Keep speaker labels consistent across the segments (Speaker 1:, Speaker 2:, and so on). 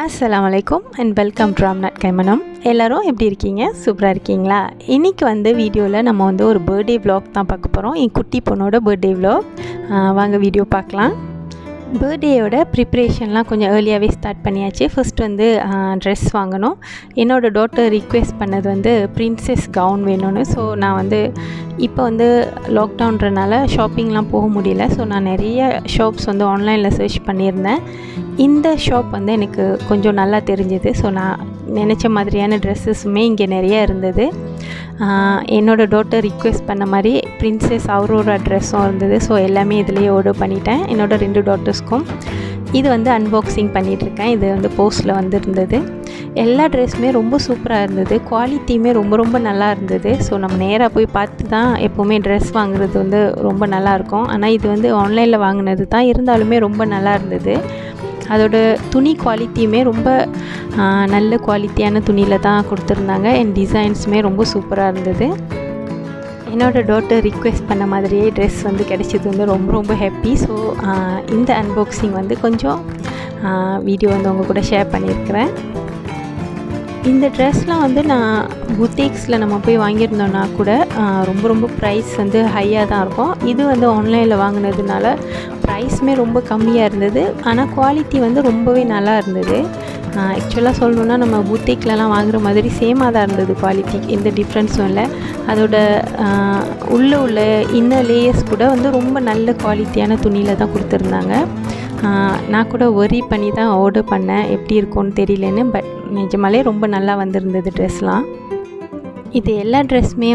Speaker 1: Assalamualaikum and welcome to Ramnat Kaimanam. எல்லாரும் எப்படி இருக்கீங்க? சூப்பராக இருக்கீங்களா? இன்றைக்கி வீடியோவில் நம்ம ஒரு பர்த்டே vlog தான் பார்க்க போகிறோம். என் குட்டி பொண்ணோட பர்த்டே vlog. வாங்க வீடியோ பார்க்கலாம். பர்த்டேயோட ப்ரிப்ரேஷன்லாம் கொஞ்சம் ஏர்லியாகவே ஸ்டார்ட் பண்ணியாச்சு. ஃபர்ஸ்ட் ட்ரெஸ் வாங்கணும். என்னோடய டாட்டர் ரிக்வெஸ்ட் பண்ணது ப்ரின்சஸ் கவுன் வேணும்னு. ஸோ நான் இப்போ லாக்டவுன்றனால ஷாப்பிங்லாம் போக முடியல. ஸோ நான் நிறைய ஷாப்ஸ் ஆன்லைனில் சர்ச் பண்ணியிருந்தேன். இந்த ஷாப் எனக்கு கொஞ்சம் நல்லா தெரிஞ்சுது. ஸோ நான் நினச்ச மாதிரியான ட்ரெஸ்ஸஸுமே இங்கே நிறைய இருந்தது. என்னோடய டாட்டர் ரிக்வெஸ்ட் பண்ண மாதிரி ப்ரின்சஸ் அவுரோரா ட்ரெஸ்ஸும் இருந்தது. ஸோ எல்லாமே இதிலேயே ஆர்டர் பண்ணிட்டேன். என்னோடய 2 டாட்டர்ஸ்க்கும் இது அன்பாக்சிங் பண்ணிகிட்ருக்கேன். இது போஸ்ட்டில் இருந்தது. எல்லா ட்ரெஸ்ஸுமே ரொம்ப சூப்பராக இருந்தது. குவாலிட்டியுமே ரொம்ப ரொம்ப நல்லா இருந்தது. ஸோ நம்ம நேராக போய் பார்த்து தான் எப்போவுமே ட்ரெஸ் வாங்குறது ரொம்ப நல்லாயிருக்கும். ஆனால் இது ஆன்லைனில் வாங்கினது தான், இருந்தாலுமே ரொம்ப நல்லா இருந்தது. அதோட துணி குவாலிட்டியுமே ரொம்ப நல்ல குவாலிட்டியான துணியில் தான் கொடுத்துருந்தாங்க. அண்ட் டிசைன்ஸுமே ரொம்ப சூப்பராக இருந்தது. என்னோடய டாட்டர் ரிக்வெஸ்ட் பண்ண மாதிரியே ட்ரெஸ் கிடைச்சது ரொம்ப ரொம்ப ஹாப்பி. ஸோ இந்த அன்பாக்சிங் கொஞ்சம் வீடியோ உங்கள் கூட ஷேர் பண்ணியிருக்கிறேன். இந்த ட்ரெஸ்லாம் நான் புத்தீக்ஸில் நம்ம போய் வாங்கியிருந்தோன்னா கூட ரொம்ப ரொம்ப ப்ரைஸ் ஹையாக தான் இருக்கும். இது ஆன்லைனில் வாங்கினதுனால ப்ரைஸுமே ரொம்ப கம்மியாக இருந்தது. ஆனால் குவாலிட்டி ரொம்பவே நல்லா இருந்தது. ஆக்சுவலாக சொல்லணுன்னா நம்ம புத்தீக்லலாம் வாங்குகிற மாதிரி சேமாக தான் இருந்தது. குவாலிட்டி எந்த டிஃப்ரென்ஸும் இல்லை. அதோட உள்ள இன்னர் லேயர்ஸ் கூட ரொம்ப நல்ல குவாலிட்டியான துணியில் தான் கொடுத்துருந்தாங்க. நான் கூட ஒரி பண்ணி தான் ஆர்டர் பண்ணேன், எப்படி இருக்கும்னு தெரியலன்னு. பட் நிஜமாலே ரொம்ப நல்லா வந்திருந்தது ட்ரெஸ்லாம். இது எல்லா ட்ரெஸ்ஸுமே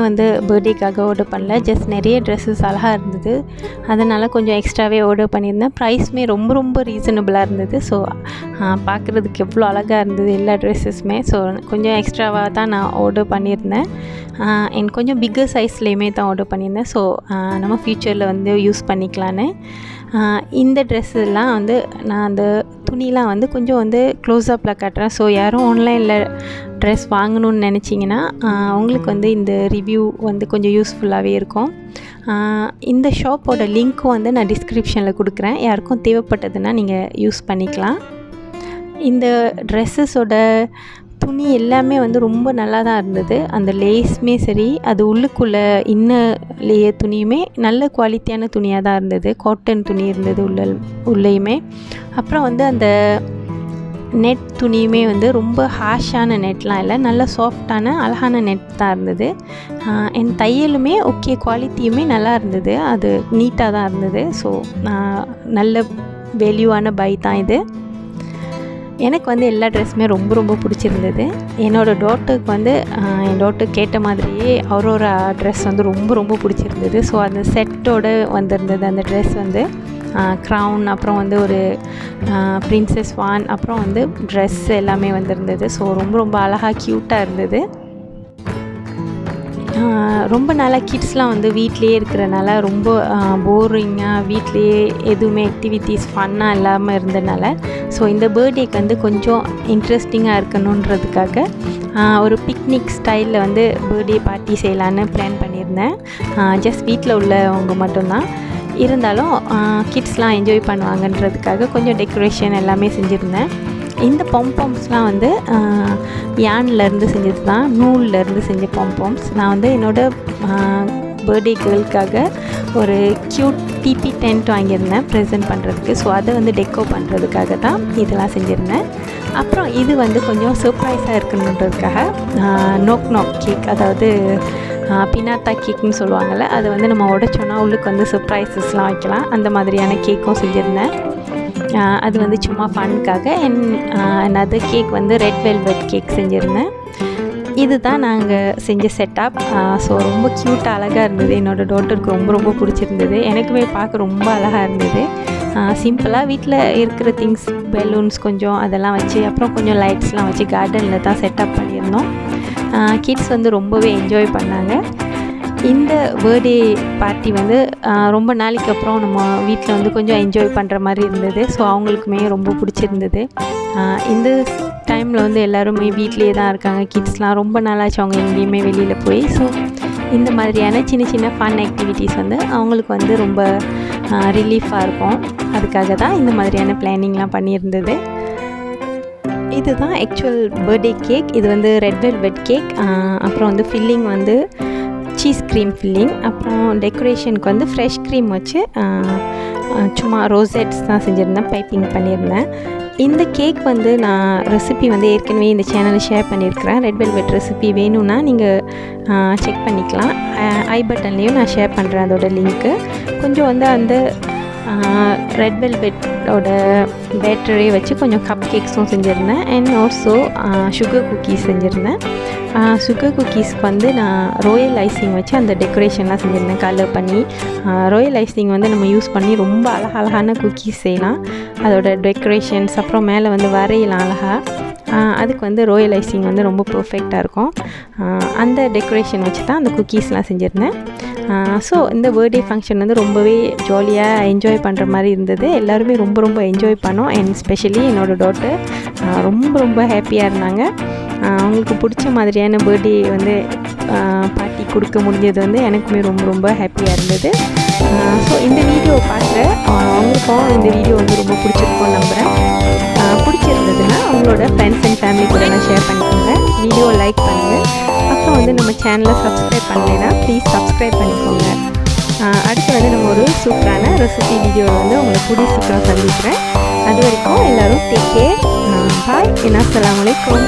Speaker 1: பர்த்டேக்காக ஆர்டர் பண்ணல. ஜஸ்ட் நிறைய ட்ரெஸ்ஸஸ் அழகாக இருந்தது, அதனால் கொஞ்சம் எக்ஸ்ட்ராவே ஆர்டர் பண்ணியிருந்தேன். ப்ரைஸுமே ரொம்ப ரொம்ப ரீசனபிளாக இருந்தது. ஸோ பார்க்குறதுக்கு எவ்வளோ அழகாக இருந்தது எல்லா ட்ரெஸ்ஸஸுமே. ஸோ கொஞ்சம் எக்ஸ்ட்ராவாக தான் நான் ஆர்டர் பண்ணியிருந்தேன். எனக்கு கொஞ்சம் பிக்கர் சைஸ்லேயுமே தான் ஆர்டர் பண்ணியிருந்தேன். ஸோ நம்ம ஃப்யூச்சரில் யூஸ் பண்ணிக்கலான்னு. இந்த ட்ரெஸ்ஸெல்லாம் நான் அந்த துணிலாம் கொஞ்சம் க்ளோஸ்அப்பில் காட்டுறேன். ஸோ யாரும் ஆன்லைனில் ட்ரெஸ் வாங்கணும்னு நினச்சிங்கன்னா உங்களுக்கு இந்த ரிவ்யூ கொஞ்சம் யூஸ்ஃபுல்லாகவே இருக்கும். இந்த ஷாப்போட லிங்க்கும் நான் டிஸ்கிரிப்ஷனில் கொடுக்குறேன். யாருக்கும் தேவைப்பட்டதுன்னா நீங்கள் யூஸ் பண்ணிக்கலாம். இந்த ட்ரெஸ்ஸஸோட துணி எல்லாமே ரொம்ப நல்லா தான் இருந்தது. அந்த லேஸுமே சரி, அது உள்ளுக்குள்ளே இன்னர் லேயர் துணியுமே நல்ல குவாலிட்டியான துணியாக தான் இருந்தது. காட்டன் துணி இருந்தது உள்ளேயுமே. அப்புறம் அந்த நெட் துணியுமே ரொம்ப ஹாஷான நெட்லாம் இல்லை, நல்ல சாஃப்டான அழகான நெட் தான் இருந்தது. என் தையலுமே ஓகே, குவாலிட்டியுமே நல்லா இருந்தது. அது நீட்டாக தான் இருந்தது. ஸோ நல்ல வேல்யூவான பை தான் இது. எனக்கு எல்லா ட்ரெஸ்ஸுமே ரொம்ப ரொம்ப பிடிச்சிருந்தது. என்னோடய டாட்டருக்கு என் டாட்டர் கேட்ட மாதிரியே அவுரோரா ட்ரெஸ் ரொம்ப ரொம்ப பிடிச்சிருந்தது. ஸோ அந்த செட்டோடு வந்திருந்தது அந்த ட்ரெஸ் க்ரவுன், அப்புறம் ஒரு ப்ரின்சஸ் வான், அப்புறம் ட்ரெஸ் எல்லாமே வந்திருந்தது. ஸோ ரொம்ப ரொம்ப அழகாக க்யூட்டாக இருந்தது. ரொம்ப நாளாக கிட்ஸ்லாம் வீட்டிலையே இருக்கிறனால ரொம்ப போரிங்காக, வீட்லேயே எதுவுமே ஆக்டிவிட்டீஸ் ஃபன்னாக இல்லாமல் இருந்தனால, ஸோ இந்த பர்த்டேக்கு கொஞ்சம் இன்ட்ரெஸ்டிங்காக இருக்கணுன்றதுக்காக ஒரு பிக்னிக் ஸ்டைலில் பர்த்டே பார்ட்டி செய்யலான்னு பிளான் பண்ணியிருந்தேன். ஜஸ்ட் வீட்டில் உள்ளவங்க மட்டும்தான் இருந்தாலும் கிட்ஸ்லாம் என்ஜாய் பண்ணுவாங்கன்றதுக்காக கொஞ்சம் டெக்கரேஷன் எல்லாமே செஞ்சுருந்தேன். இந்த பாம்பாம்ஸ்லாம் யான்லேருந்து செஞ்சது தான், நூல்லேருந்து செஞ்ச பாம்பாம்ஸ். நான் என்னோடய பர்த்டே கேர்ளுக்காக ஒரு க்யூட் டிபி டென்ட் வாங்கியிருந்தேன் ப்ரெசென்ட் பண்ணுறதுக்கு. ஸோ அதை டெக்கோ பண்ணுறதுக்காக தான் இதெல்லாம் செஞ்சுருந்தேன். அப்புறம் இது கொஞ்சம் சர்ப்ரைஸாக இருக்கணுன்றதுக்காக நோக் கேக், அதாவது பினாத்தா கேக்குன்னு சொல்லுவாங்கள்ல, அதை நம்ம உடைச்சோன்னா உள்ளுக்கு சர்ப்ரைசஸ்லாம் வைக்கலாம். அந்த மாதிரியான கேக்கும் செஞ்சுருந்தேன். அது சும்மா ஃபன்னுக்காக. another cake red velvet cake செஞ்சுருந்தேன். இது தான் நாங்கள் செஞ்ச செட்டப். ஸோ ரொம்ப க்யூட்டாக அழகாக இருந்தது. என்னோடய டாட்டருக்கு ரொம்ப ரொம்ப பிடிச்சிருந்தது. எனக்குமே பார்க்க ரொம்ப அழகாக இருந்தது. சிம்பிளாக வீட்டில் இருக்கிற திங்ஸ், பெலூன்ஸ் கொஞ்சம் அதெல்லாம் வச்சு, அப்புறம் கொஞ்சம் லைட்ஸ்லாம் வச்சு கார்டனில் தான் செட்டப் பண்ணியிருந்தோம். கிட்ஸ் ரொம்பவே என்ஜாய் பண்ணாங்க. இந்த பர்த்டே பார்ட்டி வந்து ரொம்ப நாளைக்கு அப்புறம் நம்ம வீட்டில் வந்து கொஞ்சம் என்ஜாய் பண்ணுற மாதிரி இருந்தது. ஸோ அவங்களுக்குமே ரொம்ப பிடிச்சிருந்தது. இந்த டைமில் வந்து எல்லாருமே வீட்டிலே தான் இருக்காங்க. கிட்ஸ்லாம் ரொம்ப நாளாச்சு அவங்க எங்கேயுமே வெளியில் போய். ஸோ இந்த மாதிரியான சின்ன சின்ன ஃபன் ஆக்டிவிட்டீஸ் வந்து அவங்களுக்கு வந்து ரொம்ப ரிலீஃபாக இருக்கும். அதுக்காக தான் இந்த மாதிரியான பிளானிங்லாம் பண்ணியிருந்தது. இதுதான் ஆக்சுவல் பர்த்டே கேக். இது வந்து ரெட் வெல்வெட் கேக். அப்புறம் வந்து ஃபில்லிங் வந்து சீஸ் க்ரீம் ஃபில்லிங். அப்புறம் டெக்கரேஷனுக்கு வந்து ஃப்ரெஷ் க்ரீம் வச்சு சும்மா ரோசெட்ஸ் தான் செஞ்சுருந்தேன், பைப்பிங் பண்ணியிருந்தேன். இந்த கேக் வந்து நான் ரெசிபி வந்து ஏற்கனவே இந்த சேனலில் ஷேர் பண்ணியிருக்கிறேன். ரெட் வெல்வெட் ரெசிபி வேணும்னா நீங்கள் செக் பண்ணிக்கலாம். ஐ பட்டன்லேயும் நான் ஷேர் பண்ணுறேன் அதோட லிங்க்கு. கொஞ்சம் வந்து அந்த ரெட் வெல்வெட்டோட பேட்டரை வச்சு கொஞ்சம் கப் கேக்ஸும் செஞ்சுருந்தேன். அண்ட் ஆல்சோ சுகர் குக்கீஸ் செஞ்சுருந்தேன். சுகர் குக்கீஸ்க்கு வந்து நான் ரோயல் ஐசிங் வச்சு அந்த டெக்கரேஷன்லாம் செஞ்சுருந்தேன், கலர் பண்ணி. ரோயல் ஐசிங் வந்து நம்ம யூஸ் பண்ணி ரொம்ப அழகான குக்கீஸ் செய்யலாம். அதோட டெக்கரேஷன்ஸ் அப்புறம் மேலே வந்து வரையலாம் அழகாக. அதுக்கு வந்து ரோயல் ஐசிங் வந்து ரொம்ப பர்ஃபெக்டாக இருக்கும். அந்த டெக்கரேஷன் வச்சு தான் அந்த குக்கீஸ்லாம் செஞ்சுருந்தேன். ஸோ இந்த பர்த்டே ஃபங்க்ஷன் வந்து ரொம்பவே ஜாலியாக என்ஜாய் பண்ணுற மாதிரி இருந்தது. எல்லாருமே ரொம்ப என்ஜாய் பண்ணோம். அண்ட் ஸ்பெஷலி என்னோடய டாட்டர் ரொம்ப ஹாப்பியாக இருந்தாங்க. அவங்களுக்கு பிடிச்ச மாதிரியான பர்த்டே வந்து பார்ட்டி கொடுக்க முடிஞ்சது வந்து எனக்குமே ரொம்ப ஹாப்பியாக இருந்தது. ஸோ இந்த வீடியோ பார்க்குற அவங்களுக்கும் இந்த வீடியோ வந்து ரொம்ப பிடிச்சிருக்கோன்னு நம்புகிறேன். பிடிச்சிருந்ததுன்னா அவங்களோட ஃப்ரெண்ட்ஸ் அண்ட் ஃபேமிலி கூட நான் ஷேர் பண்ணிக்கோங்க. வீடியோ லைக் பண்ணுங்கள். அப்புறம் வந்து நம்ம சேனலை சப்ஸ்கிரைப் பண்ணலைன்னா ப்ளீஸ் சப்ஸ்கிரைப் பண்ணிக்கோங்க. அடுத்து வந்து நம்ம ஒரு சூப்பரான ரெசிபி வீடியோவில் வந்து உங்களை கூடிய சீக்கிரம் சந்திக்கிறேன். அது வரைக்கும் எல்லோரும் டேக் கேர். பாய். அஸ்ஸலாமு அலைக்கும்.